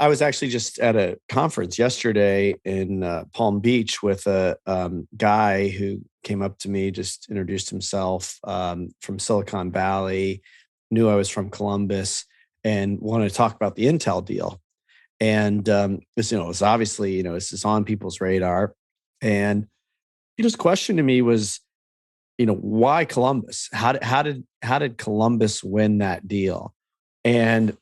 I was actually just at a conference yesterday in Palm Beach with a guy who came up to me, just introduced himself from Silicon Valley, knew I was from Columbus, and wanted to talk about the Intel deal. And this, it's obviously, this is on people's radar. And his question to me was, why Columbus? How did Columbus win that deal? And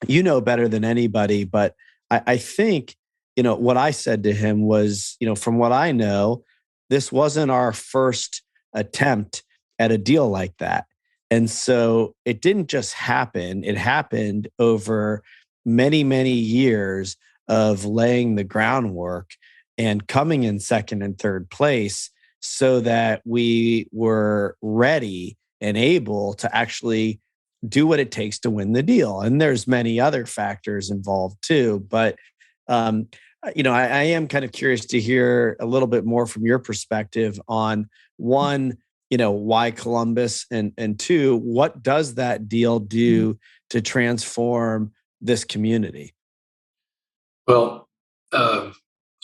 you know better than anybody, but I think, what I said to him was, from what I know, this wasn't our first attempt at a deal like that. And so it didn't just happen. It happened over many, many years of laying the groundwork and coming in second and third place so that we were ready and able to actually do what it takes to win the deal. And there's many other factors involved too. But, I am kind of curious to hear a little bit more from your perspective on one, why Columbus, and two, what does that deal do to transform this community? Well,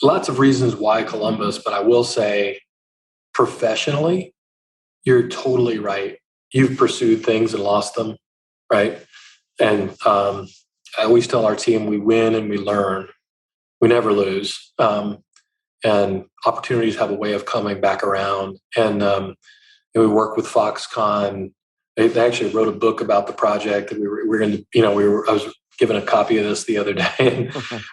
lots of reasons why Columbus, but I will say professionally, you're totally right. You've pursued things and lost them, right? And I always tell our team, we win and we learn. We never lose. And opportunities have a way of coming back around. And we work with Foxconn. They actually wrote a book about the project, and we were in. I was given a copy of this the other day,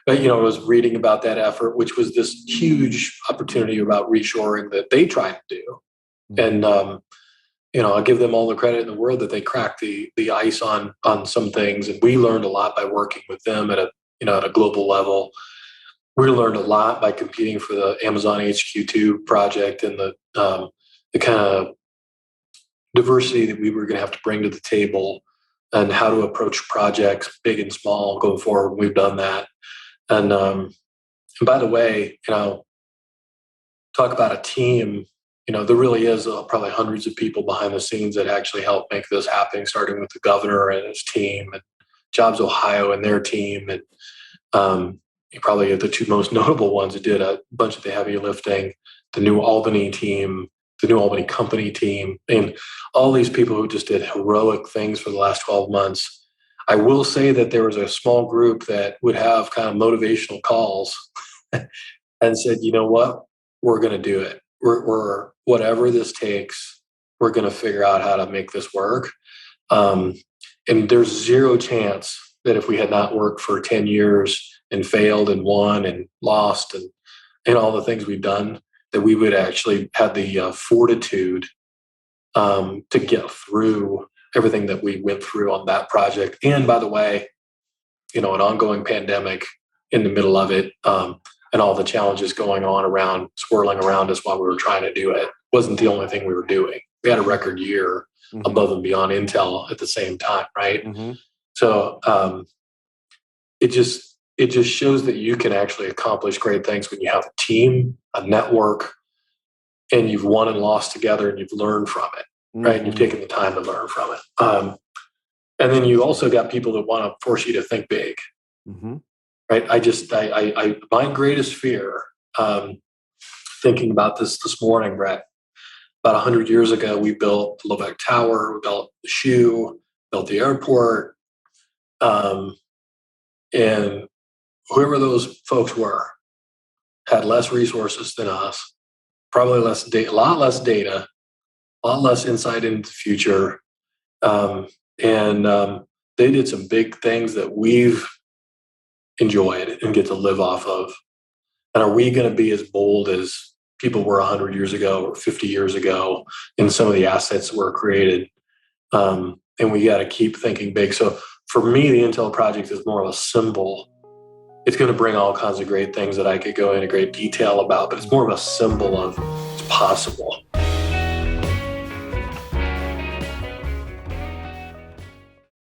but I was reading about that effort, which was this huge opportunity about reshoring that they tried to do. And I'll give them all the credit in the world that they cracked the ice on some things, and we learned a lot by working with them at a global level. We learned a lot by competing for the Amazon HQ2 project and the kind of diversity that we were going to have to bring to the table and how to approach projects, big and small, going forward. We've done that. And by the way, talk about a team. There really is probably hundreds of people behind the scenes that actually help make this happen, starting with the governor and his team, and Jobs Ohio and their team, and probably the two most notable ones that did a bunch of the heavy lifting, the New Albany team, the New Albany company team, and all these people who just did heroic things for the last 12 months. I will say that there was a small group that would have kind of motivational calls and said, you know what, we're going to do it. We're whatever this takes, we're going to figure out how to make this work. And there's zero chance that if we had not worked for 10 years and failed and won and lost and all the things we've done, that we would actually have the fortitude to get through everything that we went through on that project. And by the way, an ongoing pandemic in the middle of it, and all the challenges going on swirling around us while we were trying to do it, wasn't the only thing we were doing. We had a record year above and beyond Intel at the same time, right? So it just shows that you can actually accomplish great things when you have a team, a network, and you've won and lost together, and you've learned from it, right? And you've taken the time to learn from it. And then you also got people that want to force you to think big, right? My greatest fear, thinking about this morning, Brett, about 100 years ago, we built the Lubbock Tower, we built the shoe, built the airport, and whoever those folks were had less resources than us, probably a lot less data, a lot less insight into the future. And they did some big things that we've enjoyed and get to live off of. And are we going to be as bold as people were 100 years ago or 50 years ago in some of the assets that were created? And we got to keep thinking big. So for me, the Intel project is more of a symbol. It's going to bring all kinds of great things that I could go into great detail about, but it's more of a symbol of it's possible.